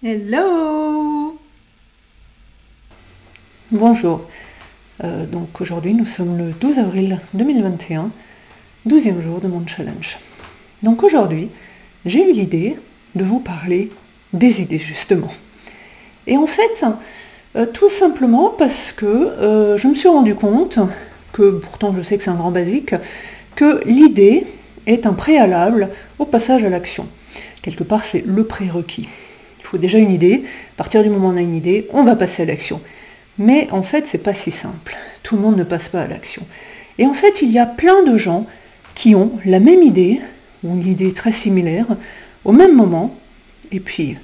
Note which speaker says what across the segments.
Speaker 1: Hello! Bonjour. Donc aujourd'hui nous sommes le 12 avril 2021, 12e jour de mon challenge. Donc aujourd'hui, j'ai eu l'idée de vous parler des idées justement. Et en fait, tout simplement parce que je me suis rendu compte, que pourtant je sais que c'est un grand basique, que l'idée est un préalable au passage à l'action. Quelque part, c'est le prérequis. Il faut déjà une idée, à partir du moment où on a une idée, on va passer à l'action. Mais en fait, c'est pas si simple. Tout le monde ne passe pas à l'action. Et en fait, il y a plein de gens qui ont la même idée, ou une idée très similaire, au même moment, et puis,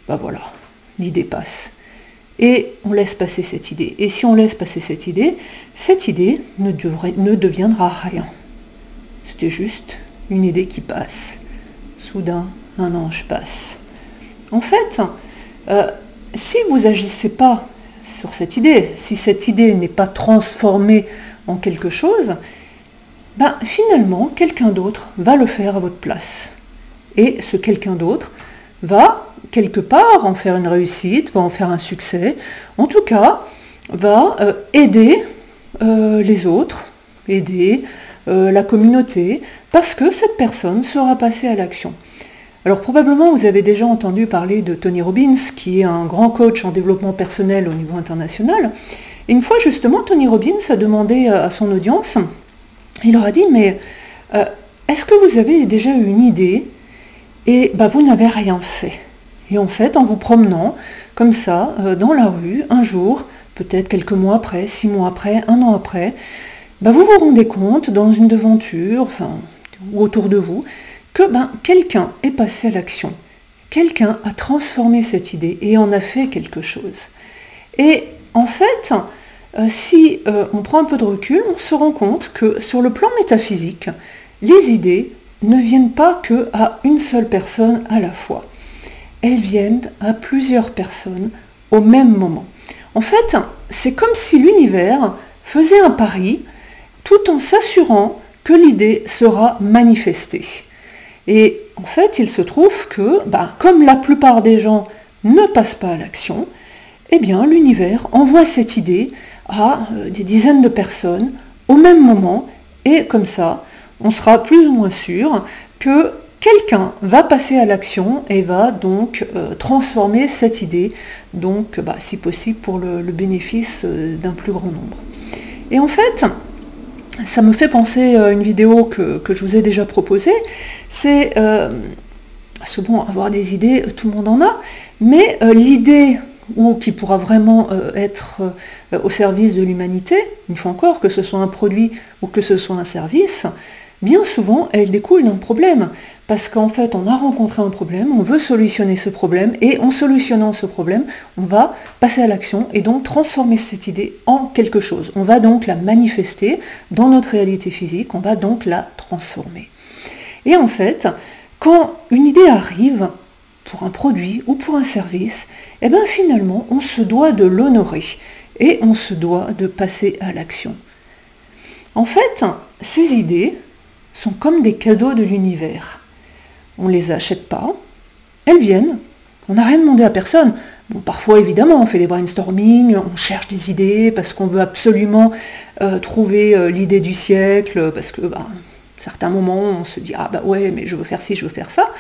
Speaker 1: bah voilà, l'idée passe. Et on laisse passer cette idée. Et si on laisse passer cette idée ne deviendra rien. C'était juste une idée qui passe. Soudain, un ange passe. En fait, si vous n'agissez pas sur cette idée, si cette idée n'est pas transformée en quelque chose, ben finalement, quelqu'un d'autre va le faire à votre place. Et ce quelqu'un d'autre va, quelque part, en faire une réussite, va en faire un succès, en tout cas, va aider les autres, aider la communauté, parce que cette personne sera passée à l'action. Alors probablement vous avez déjà entendu parler de Tony Robbins, qui est un grand coach en développement personnel au niveau international. Et une fois justement, Tony Robbins a demandé à son audience, il leur a dit, mais est-ce que vous avez déjà eu une idée et vous n'avez rien fait? Et en fait, en vous promenant comme ça, dans la rue, un jour, peut-être quelques mois après, 6 mois après, 1 an après, vous vous rendez compte dans une devanture, ou autour de vous, que quelqu'un est passé à l'action. Quelqu'un a transformé cette idée et en a fait quelque chose. Et en fait, si on prend un peu de recul, on se rend compte que sur le plan métaphysique, les idées ne viennent pas qu'à une seule personne à la fois. Elles viennent à plusieurs personnes au même moment. En fait, c'est comme si l'univers faisait un pari tout en s'assurant que l'idée sera manifestée. Et en fait, il se trouve que, comme la plupart des gens ne passent pas à l'action, eh bien, l'univers envoie cette idée à des dizaines de personnes au même moment, et comme ça, on sera plus ou moins sûr que quelqu'un va passer à l'action et va donc transformer cette idée, donc si possible pour le bénéfice d'un plus grand nombre. Et en fait, ça me fait penser à une vidéo que je vous ai déjà proposée, c'est, parce que bon, avoir des idées, tout le monde en a, mais l'idée qui pourra vraiment être au service de l'humanité, une fois encore, que ce soit un produit ou que ce soit un service, bien souvent, elle découle d'un problème. Parce qu'en fait, on a rencontré un problème, on veut solutionner ce problème, et en solutionnant ce problème, on va passer à l'action et donc transformer cette idée en quelque chose. On va donc la manifester dans notre réalité physique, on va donc la transformer. Et en fait, quand une idée arrive, pour un produit ou pour un service, finalement, on se doit de l'honorer et on se doit de passer à l'action. En fait, ces idées sont comme des cadeaux de l'univers. On ne les achète pas, elles viennent, on n'a rien demandé à personne. Bon, parfois, évidemment, on fait des brainstorming, on cherche des idées parce qu'on veut absolument trouver l'idée du siècle, parce que certains moments, on se dit « Ah ouais, mais je veux faire ci, je veux faire ça ».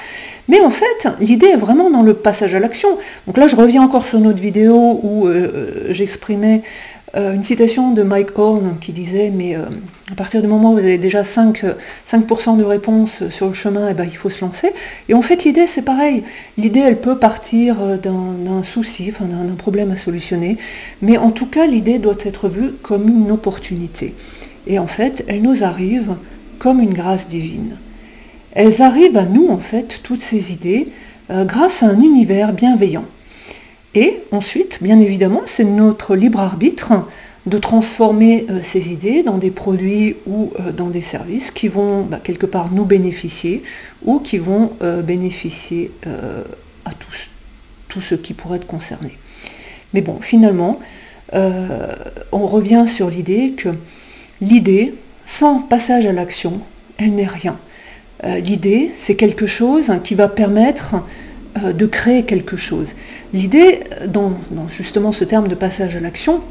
Speaker 1: Mais en fait, l'idée est vraiment dans le passage à l'action. Donc là, je reviens encore sur notre vidéo où j'exprimais une citation de Mike Horn qui disait « Mais à partir du moment où vous avez déjà 5% de réponses sur le chemin, il faut se lancer ». Et en fait, l'idée, c'est pareil. L'idée, elle peut partir d'un souci, d'un problème à solutionner. Mais en tout cas, l'idée doit être vue comme une opportunité. Et en fait, elle nous arrive comme une grâce divine. Elles arrivent à nous, en fait, toutes ces idées, grâce à un univers bienveillant. Et ensuite, bien évidemment, c'est notre libre arbitre de transformer ces idées dans des produits ou dans des services qui vont quelque part nous bénéficier ou qui vont bénéficier à tous ceux qui pourraient être concernés. Mais bon, finalement, on revient sur l'idée que l'idée, sans passage à l'action, elle n'est rien. L'idée, c'est quelque chose qui va permettre de créer quelque chose. L'idée, dans justement ce terme de passage à l'action,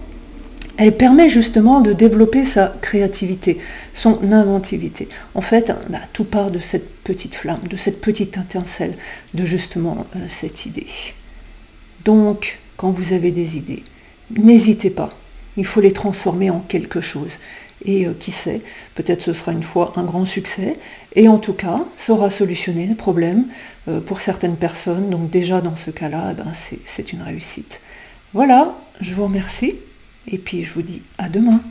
Speaker 1: elle permet justement de développer sa créativité, son inventivité. En fait, tout part de cette petite flamme, de cette petite étincelle, de justement cette idée. Donc, quand vous avez des idées, n'hésitez pas. Il faut les transformer en quelque chose. Et qui sait, peut-être ce sera une fois un grand succès. Et en tout cas, ça aura solutionné le problème pour certaines personnes. Donc déjà, dans ce cas-là, c'est une réussite. Voilà, je vous remercie. Et puis je vous dis à demain.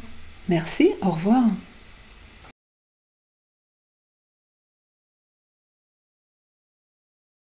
Speaker 1: Merci, au revoir.